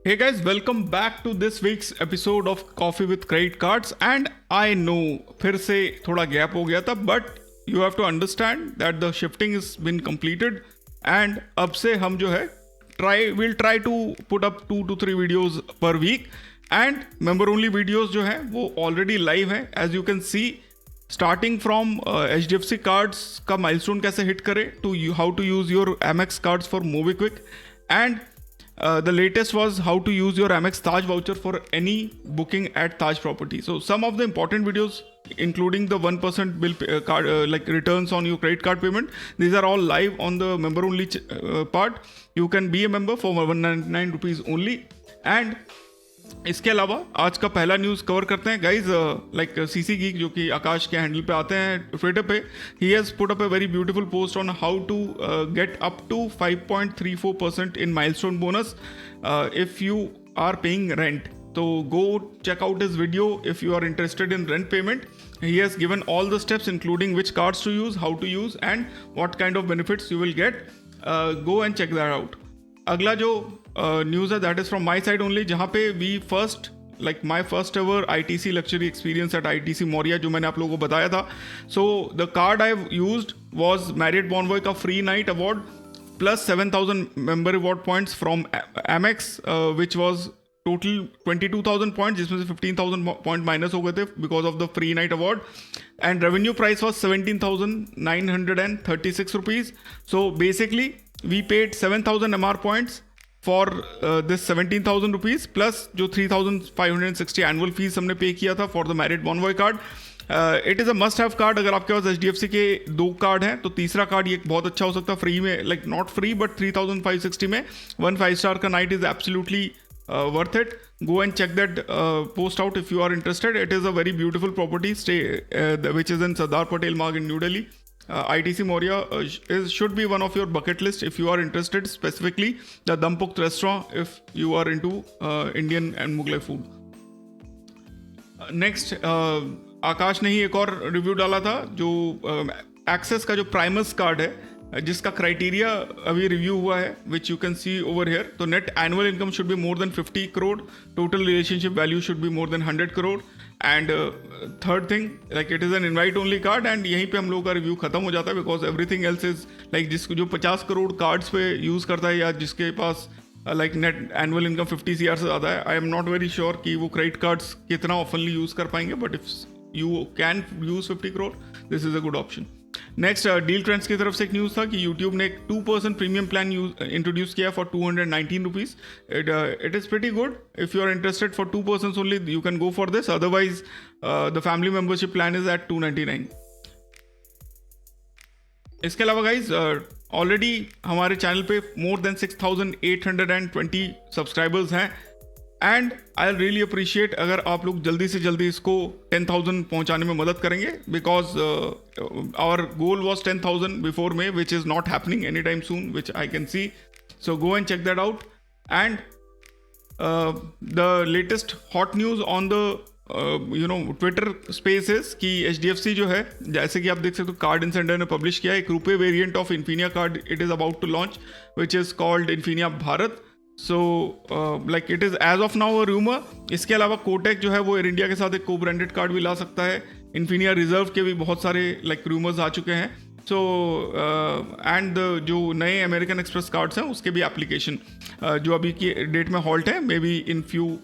Hey guys, welcome back to this week's episode of Coffee with Credit Cards. And I know फिर से थोड़ा gap हो गया था, but you have to understand that the shifting has been completed and अब से हम जो है we'll try to put up 2 to 3 videos per week and member only videos जो हैं वो already live हैं. As you can see, starting from HDFC cards का milestone कैसे hit करें to how to use your Amex cards for MobiKwik and the latest was how to use your Amex Taj voucher for any booking at Taj property. So some of the important videos, including the 1% bill card like returns on your credit card payment, these are all live on the member only part. You can be a member for 199 rupees only. And इसके अलावा आज का पहला news cover करते हैं guys. Like CC geek जो कि आकाश के हैंडल पे आते हैं ट्विटर पे, he has put up a very beautiful post on how to get up to 5.34% in milestone bonus if you are paying rent. तो go check out his video if you are interested in rent payment. He has given all the steps including which cards to use, how to use and what kind of benefits you will get. Go and check that out. अगला जो news है that is from my side only, जहाँ पे we first like my first ever ITC luxury experience at ITC Maurya जो मैंने आप लोगों को बताया था. So the card I used was Marriott Bonvoy का free night award plus 7,000 member reward points from Amex which was total 22,000 point, जिसमें से 15,000 पॉइंट माइनस हो गए थे because of the free night award. And revenue price was 17,936 rupees. So basically we paid 7,000 MR points for this 17,000 rupees plus जो 3,560 annual fees हमने पे किया था for the Marriott Bonvoy card. It is a must have card. अगर आपके पास HDFC के 2 card हैं तो तीसरा कार्ड ये बहुत अच्छा हो सकता है फ्री में, लाइक नॉट फ्री बट 3,560 में 1 5-star का night is absolutely worth it. Go and check that post out if you are interested. It is a very beautiful property which is in Sardar Patel Marg in New Delhi. ITC Moria should be one of your bucket list if you are interested, specifically the Dampukt restaurant if you are into Indian and Mughlai food. Next, आकाश ने ही एक और review डाला था जो access का जो Primus card है जिसका क्राइटेरिया अभी रिव्यू हुआ है which you can see over here. तो net annual income should be more than 50 crore, total relationship value should be more than 100 crore and third thing like it is an invite only card. And यहीं पे हम लोगों का review खत्म हो जाता है because everything else is like जो 50 करोड़ कार्ड्स पे यूज़ करता है या जिसके पास like net annual income 50 CR से ज़्यादा है, I am not very sure कि वो क्रेडिट कार्ड्स कितना ऑफनली यूज़ कर पाएंगे. But if you can use 50 crore this is a good option. Next, deal trends की तरफ से एक न्यूज़ था कि यूट्यूब ने एक 2% प्रीमियम प्लान इंट्रोड्यूस किया for 219 rupees. It is pretty good. If you are interested for 2% only you can go for this. Otherwise the family membership plan is at 299. इसके अलावा गाइज ऑलरेडी हमारे channel पे more than 6,820 subscribers हैं and I really appreciate अगर आप लोग जल्दी से जल्दी इसको 10,000 पहुंचाने में मदद करेंगे because our goal was 10,000 before May which is not happening any time soon which I can see. So go and check that out. And the latest hot news on the Twitter spaces कि HDFC जो है, जैसे कि आप देख सकते हो card इंसेंडर ने पब्लिश किया है एक रुपये variant of Infinia card. It is about to launch which is called Infinia Bharat. So like it is as of now a rumour. इसके अलावा कोटेक जो है वो एयर इंडिया के साथ एक को ब्रांडेड कार्ड भी ला सकता है. इन्फिनिया रिजर्व के भी बहुत सारे लाइक रूमर्स आ चुके हैं. सो एंड जो नए अमेरिकन एक्सप्रेस कार्ड्स हैं उसके भी एप्लीकेशन जो अभी की डेट में हॉल्ट है, may be in few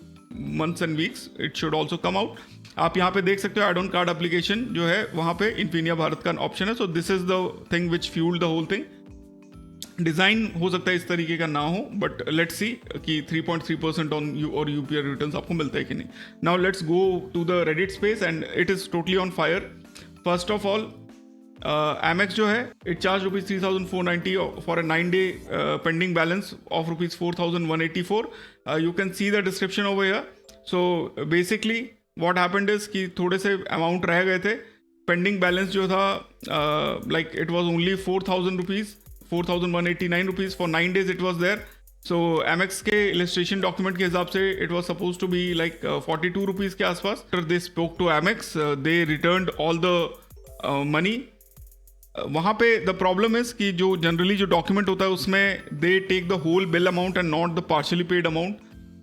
months and weeks it should also come out. आप यहाँ पे देख सकते हो एड ऑन कार्ड एप्लीकेशन जो है वहाँ पे इन्फिनिया भारत का ऑप्शन है. So this is the thing which fuelled the whole thing. Design हो सकता है इस तरीके का ना हो बट लेट्स सी कि 3.3% ऑन यू और UPI रिटर्न्स आपको मिलता है कि नहीं. Now let's go to the Reddit space and it is totally on fire. First of all Amex जो है it charge ₹3,490 for a 9-day pending balance of ₹4,184. You can see the description over here. So basically what happened is कि थोड़े से amount रह गए थे. Pending balance जो था like it was only 4,000 rupees, 4,189 rupees for 9 days it was there. So Amex के illustration document के हिसाब से it was suppose to be like 42 rupees के आसपास. They spoke to Amex, they returned all the money. वहाँ पे the problem is कि जो जनरली जो डॉक्यूमेंट होता है उसमें they take the whole bill amount and not the partially paid amount.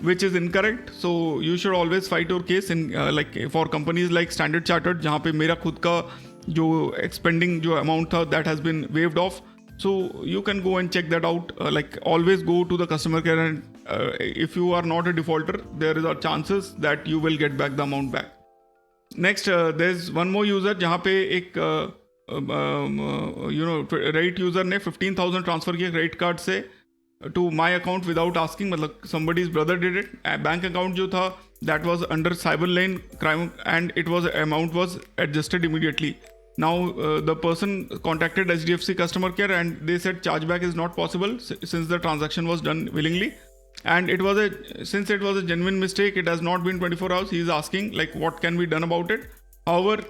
which is incorrect. So you should always fight your case in like for companies like Standard Chartered, जहाँ पे मेरा खुद का जो expending जो amount था that has been waived off. So you can go and check that out. Like always go to the customer care, and if you are not a defaulter, there is a chances that you will get back the amount back. Next, there's one more user जहाँ पे एक Reddit user ने 15,000 transfer किया credit card से to my account without asking, मतलब somebody's brother did it. Bank account जो था that was under cyber lane crime and it was amount was adjusted immediately. Now the person contacted HDFC customer care and they said chargeback is not possible since the transaction was done willingly, and since it was a genuine mistake, it has not been 24 hours. He is asking like what can be done about it. However,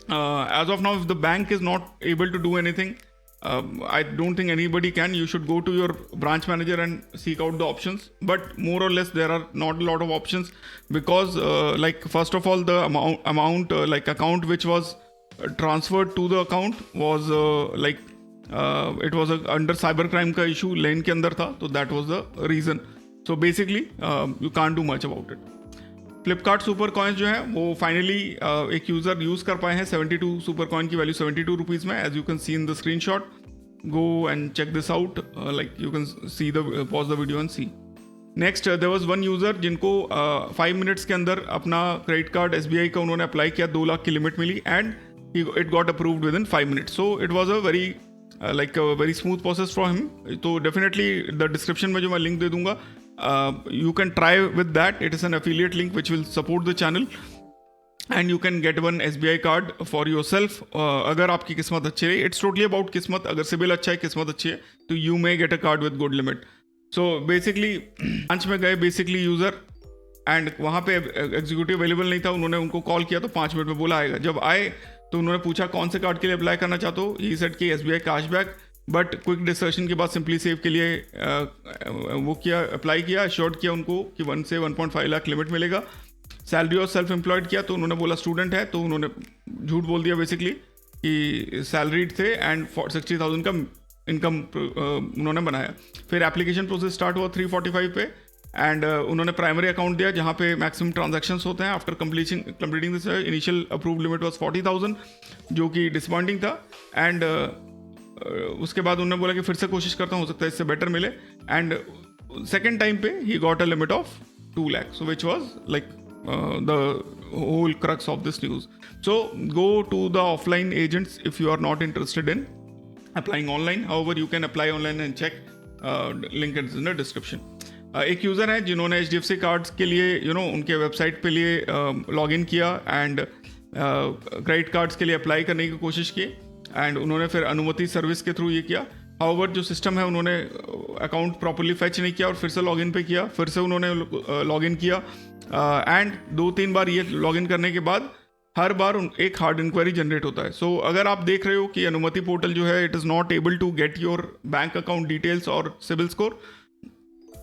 as of now, if the bank is not able to do anything, I don't think anybody can. You should go to your branch manager and seek out the options. But more or less, there are not a lot of options because, like first of all, the amount like account which was transferred to the account was it was under cybercrime का issue lane के अंदर था, तो that was the reason. So basically, you can't do much about it. Flipkart super coins जो है वो finally एक user use कर पाए हैं. 72 सुपर कॉइन की वैल्यू 72 रुपीज़ में, as you can see in the screenshot. Go and check this out, like you can see the pause the video and see. Next there was one user जिनको 5 minutes के अंदर अपना credit card SBI का उन्होंने apply किया, 2 लाख की limit मिली and it got approved within 5 minutes. So it was a very like a very smooth process for him. तो definitely the description में जो मैं link दे दूंगा, you can try with that. It is an affiliate link which will support the channel and you can get one SBI card for yourself. अगर आपकी किस्मत अच्छी है, it's totally about किस्मत. अगर सिबिल अच्छा है, किस्मत अच्छी है, तो you may get a card with good limit. So basically branch में गए basically यूज़र एंड वहाँ पे एग्जीक्यूटिव अवेलेबल नहीं था. उन्होंने उनको कॉल किया तो 5 मिनट में बोला आएगा. जब आए तो उन्होंने पूछा कौन से कार्ड के लिए अप्लाई करना चाहते हो. ही सेड कि SBI cashback, but quick discussion के बाद सिंपली सेव के लिए वो किया, अप्लाई किया, श्योर्ड किया उनको कि 1 से 1.5 लाख लिमिट मिलेगा. सैलरी और सेल्फ एम्प्लॉयड किया तो उन्होंने बोला स्टूडेंट है, तो उन्होंने झूठ बोल दिया बेसिकली कि सैलरीड थे एंड 60,000 का इनकम उन्होंने बनाया. फिर एप्लीकेशन प्रोसेस स्टार्ट हुआ 345 पे एंड उन्होंने प्राइमरी अकाउंट दिया जहाँ पे मैक्सिमम ट्रांजैक्शंस होते हैं. After completing this initial approved limit was 40,000 जो कि डिसअपॉइंटिंग था. एंड उसके बाद उन्होंने बोला कि फिर से कोशिश करता हूँ, हो सकता है इससे बेटर मिले. एंड सेकेंड टाइम पे he got a limit of 2 lakh, so which was like the whole crux of this news. So go to the offline agents if you are not interested in applying online. However you can apply online and check, link is in the description. एक user है जिन्होंने HDFC cards के लिए उनके website पे लिए login किया and credit cards के लिए अप्लाई करने की कोशिश की एंड उन्होंने फिर अनुमति सर्विस के थ्रू ये किया. हाउएवर जो सिस्टम है उन्होंने अकाउंट प्रॉपर्ली फेच नहीं किया और फिर से लॉगिन पे किया, फिर से उन्होंने लॉगिन किया एंड 2-3 बार ये लॉगिन करने के बाद हर बार एक हार्ड इंक्वायरी जनरेट होता है. सो अगर आप देख रहे हो कि अनुमति पोर्टल जो है it is not able to get your bank account details और CIBIL score,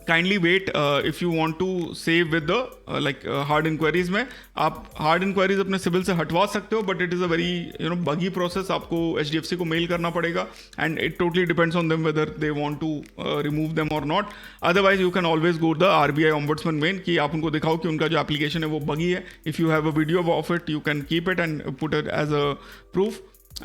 kindly wait if you want to save with the like hard inquiries में. आप हार्ड इंक्वायरीज अपने सिबिल से हटवा सकते हो but it is a very buggy process. आपको HDFC को मेल करना पड़ेगा and it totally depends on them whether they want to remove them और not. Otherwise you can always go the RBI ombudsman मेन कि आप उनको दिखाओ कि उनका जो एप्लीकेशन है वो बगी है. If you have a video of it you can keep it and put it as a proof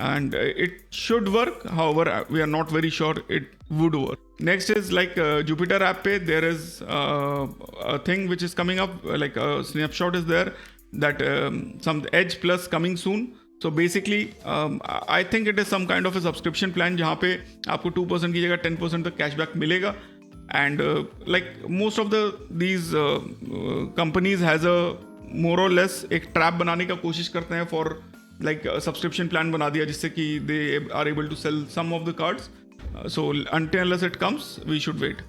and it should work. However, we are not very sure it would work. Next is like Jupyter app pe there is a thing which is coming up, like a snapshot is there that some Edge Plus coming soon. So basically I think it is some kind of a subscription plan जहाँ पे आपको 2% की जगह 10% तक cashback मिलेगा. And like most of these companies has a more or less एक trap बनाने का कोशिश करते हैं for like सब्सक्रिप्शन प्लान बना दिया जिससे कि they are able to sell some of the cards. So until unless it comes we should wait.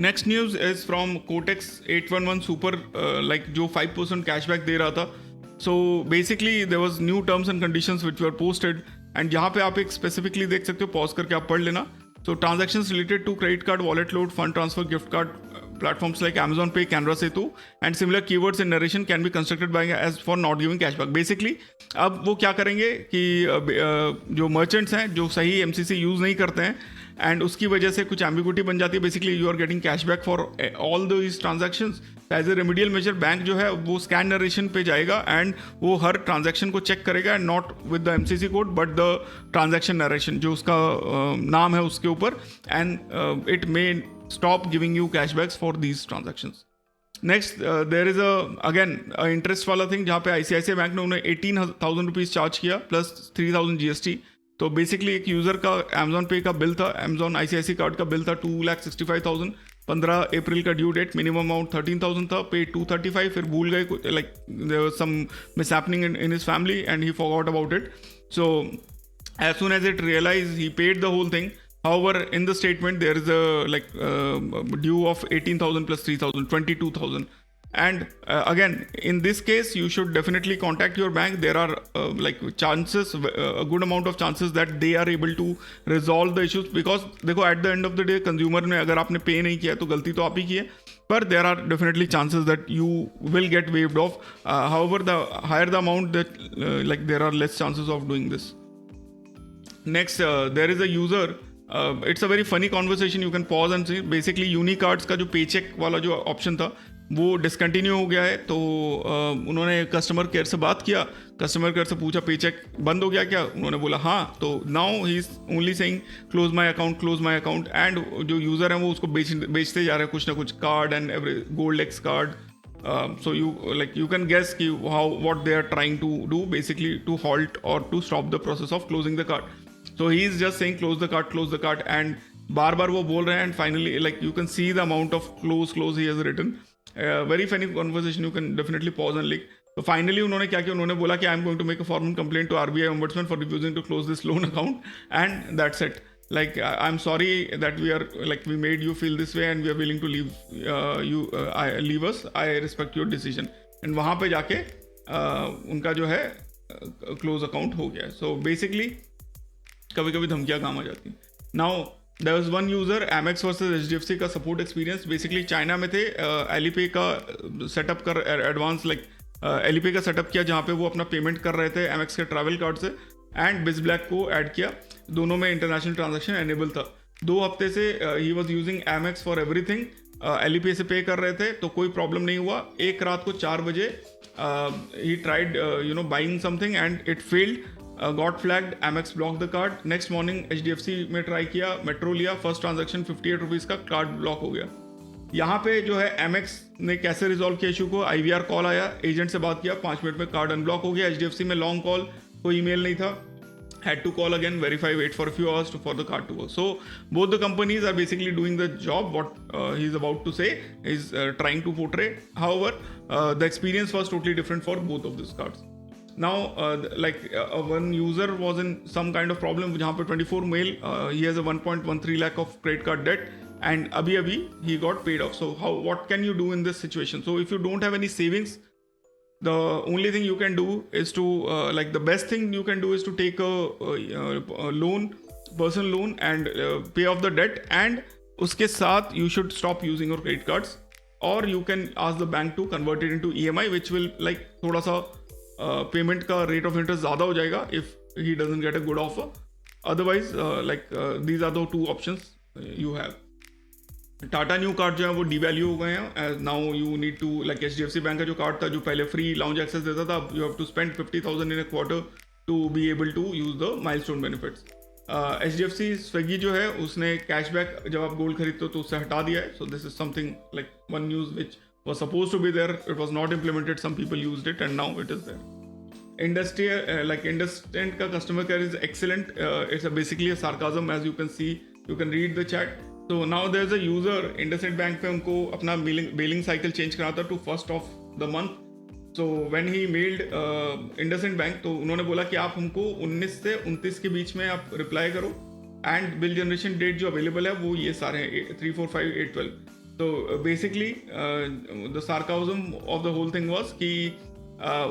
Next news is from Kotex 811 Super, like जो 5% cashback दे रहा था. So basically there was new terms and conditions which were posted and यहाँ पे आप एक specifically देख सकते हो, पॉज करके आप पढ़ लेना. So transactions related to credit card, wallet load, fund transfer, gift card, platforms like Amazon Pay, Canva Setu and similar keywords in narration can be constructed by as for not giving cashback. Basically अब वो क्या करेंगे कि जो merchants हैं जो सही MCC use नहीं करते हैं एंड उसकी वजह से कुछ एम्बिग्युइटी बन जाती है. Basically you are getting cashback for all these transactions. As a remedial measure bank जो है वो स्कैन नरेशन पे जाएगा एंड वो हर ट्रांजैक्शन को चेक करेगा, and not with the MCC code but the transaction narration जो उसका नाम है उसके ऊपर, and it may stop giving you cashbacks for these transactions. Next, there is again interest वाला thing जहाँ पे ICICI बैंक ने उन्हें 18,000 रुपीज़ चार्ज किया प्लस 3,000 GST. तो बेसिकली एक यूज़र का Amazon पे का बिल था, Amazon ICICI कार्ड का बिल था 2,65,000. 15 अप्रैल का ड्यू डेट, मिनिमम अमाउंट 13,000 था, पे 235. फिर भूल गए, like there was some mishappening in his family and he forgot about it. So as soon as it realized, he paid the whole thing. However, in the statement there is a due of 18,000 plus 3,000, 22,000. And again, in this case, you should definitely contact your bank. There are chances, a good amount of chances that they are able to resolve the issues. Because देखो, at the end of the day, consumer ने अगर आपने pay नहीं किया तो गलती तो आप ही की है. But there are definitely chances that you will get waived off. However, the higher the amount, that there are less chances of doing this. Next, there is a user. It's a very funny conversation. You can pause and see. Basically, Unicards का जो paycheck वाला जो option था वो discontinue हो गया है. तो उन्होंने कस्टमर केयर से बात किया, कस्टमर केयर से पूछा पेचेक बंद हो गया क्या. उन्होंने बोला हाँ. तो now he is only saying close my account, close my account. And जो यूज़र है वो उसको बेचते जा रहे हैं कुछ ना कुछ card and every gold x card. So you can guess what they are trying to do, basically to halt or to stop the process of closing the card. So he is just saying close the card, and बार बार वो बोल रहे हैं, and finally you can see the amount of close he has written. Very funny conversation. You can definitely pause and look. So finally उन्होंने क्या किया, उन्होंने बोला कि I am going to make a formal complaint to RBI Ombudsman for refusing to close this loan account, and that's it. I'm sorry that we made you feel this way, and we are willing to leave us. I respect your decision. And वहाँ पे जाके उनका जो है close account हो गया. So basically कभी कभी धमकियाँ काम आ जाती. Now there was one user, Amex versus HDFC का सपोर्ट एक्सपीरियंस. बेसिकली चाइना में थे, एलीपे का सेटअप कर एडवांस एलीपे का सेटअप किया जहाँ पे वो अपना पेमेंट कर रहे थे Amex के ट्रैवल कार्ड से, एंड बिजब्लैक को ऐड किया. दोनों में इंटरनेशनल ट्रांजेक्शन एनेबल था. 2 हफ्ते से ही was using Amex for everything. Alipay से पे कर रहे थे तो कोई प्रॉब्लम नहीं हुआ. एक रात को 4 बजे he tried buying something and it failed. Got flagged, Amex blocked the card. Next morning HDFC में ट्राई किया, मेट्रो लिया, फर्स्ट ट्रांजेक्शन 58 रुपीज़ का, कार्ड ब्लॉक हो गया. यहाँ पे जो है Amex ने कैसे रिजॉल्व किया इशू को, IVR कॉल आया, एजेंट से बात किया, 5 मिनट में कार्ड अनब्लॉक हो गया. HDFC में लॉन्ग कॉल, कोई ईमेल नहीं था, had to call again, verify, wait for a few hours for the card to work. So both the companies are basically doing the job what he is about to say is trying to portray. However, the experience was totally different for both of these cards. Now, one user was in some kind of problem जहाँ पे 24 mail, he has a 1.13 lakh of credit card debt, and अभी he got paid off. So what can you do in this situation? So if you don't have any savings, the only thing you can do is to the best thing you can do is to take a loan, personal loan, and pay off the debt, and उसके साथ you should stop using your credit cards, or you can ask the bank to convert it into EMI, which will थोड़ा सा payment का rate of interest ज़्यादा हो जाएगा if he doesn't get a good offer. Otherwise these are the 2 options you have. Tata Neu card जो है वो devalue हो गए हैं. Now you need to HDFC bank का जो कार्ड था जो पहले फ्री लाउंज एक्सेस देता था, you have to spend 50,000 in a quarter to be able to use the milestone benefits. HDFC Swiggy जो है उसने कैशबैक जब आप गोल्ड खरीदते हो तो उससे हटा दिया है. So this is something one news which was supposed to be there, it was not implemented, some people used it, and now it is there. IndusInd ka customer care is excellent. It's basically a sarcasm, as you can see, you can read the chat. So now there's a user, IndusInd Bank पे उनको अपना billing cycle change करना था to 1st of the month. So when he mailed IndusInd Bank, तो उन्होंने बोला कि आप हमको 19 से 29 के बीच में आप रिप्लाई करो, एंड बिल जनरेशन डेट जो अवेलेबल है वो ये सारे हैं 3, 4, 5, 8, 12. तो basically the sarcasm of the whole thing was कि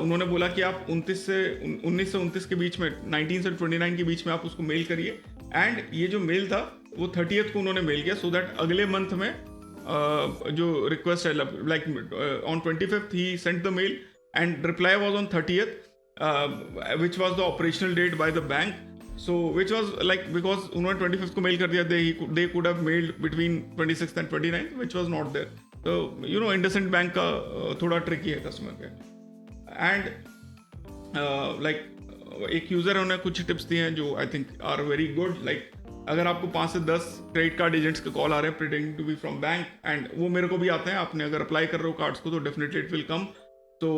उन्होंने बोला कि आप 19 से 29 के बीच में, 19 से 29 के बीच में आप उसको मेल करिए. एंड ये जो मेल था वो 30th को उन्होंने मेल किया, सो दैट अगले मंथ में जो रिक्वेस्ट है on 25th he sent the mail and reply was on 30th, which was the operational date by the bank. So which was like, because उन्होंने 25th को mail कर दिया, they could have mailed between 26th and 29th, which was not there. So you know, IndusInd Bank का थोड़ा tricky है customer के. And like एक user है, उन्हें कुछ टिप्स दिए हैं जो I think are very good. Like अगर आपको 5 से 10 क्रेडिट कार्ड एजेंट्स के कॉल आ रहे हैं pretending to be from bank, and वो मेरे को भी आते हैं, आपने अगर अप्लाई कर रहे हो कार्ड्स को तो डेफिनेटली इट विल कम. तो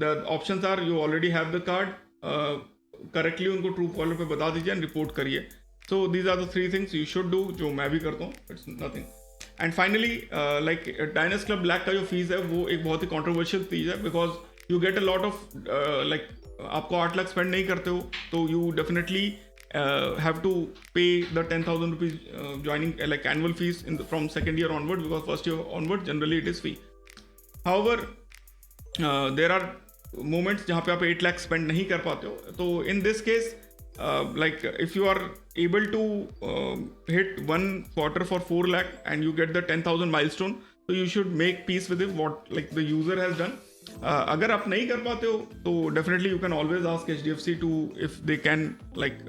the options are, you already have the card, correctly उनको ट्रू कॉलर पे बता दीजिए एंड रिपोर्ट करिए. So these are the 3 things you should do, जो मैं भी करता हूँ. It's nothing. And finally like Diners Club Black का जो फीस है वो एक बहुत ही कॉन्ट्रोवर्शियल चीज़ है, because you get a lot of like आपको 8 लाख स्पेंड नहीं करते हो तो you definitely have to pay the 10,000 rupees joining like annual fees from second year onward, because first year onward generally it is free. However, there are moments जहाँ पे आप 8 lakh spend नहीं कर पाते हो. तो in this case, like if you are able to hit one quarter for 4 lakh and you get the 10,000 milestone, so you should make peace with it, what like the user has done. अगर आप नहीं कर पाते हो तो definitely you can always ask HDFC to if they can like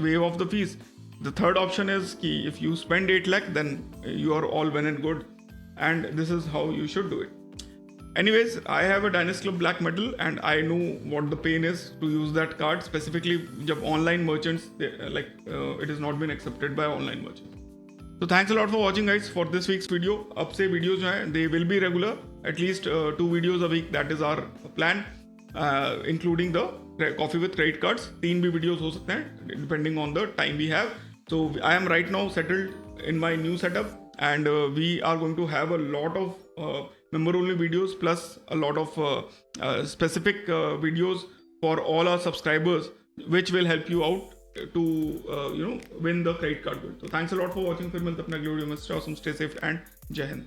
waive off the fees. The third option is कि if you spend 8 lakh then you are all well and good, and this is how you should do it. Anyways, I have a Diners Club Black medal and I know what the pain is to use that card, specifically जब online merchants it has not been accepted by online merchants. So thanks a lot for watching guys for this week's video. अब से videos जो हैं they will be regular, at least 2 videos a week, that is our plan, including the coffee with credit cards. 3 भी videos हो सकते हैं depending on the time we have. So I am right now settled in my new setup, and we are going to have a lot of member only videos plus a lot of specific videos for all our subscribers, which will help you out to win the credit card bill. So thanks a lot for watching. फिर मिलते हैं अपने अगले video में. Stay awesome, stay safe and जय हिंद.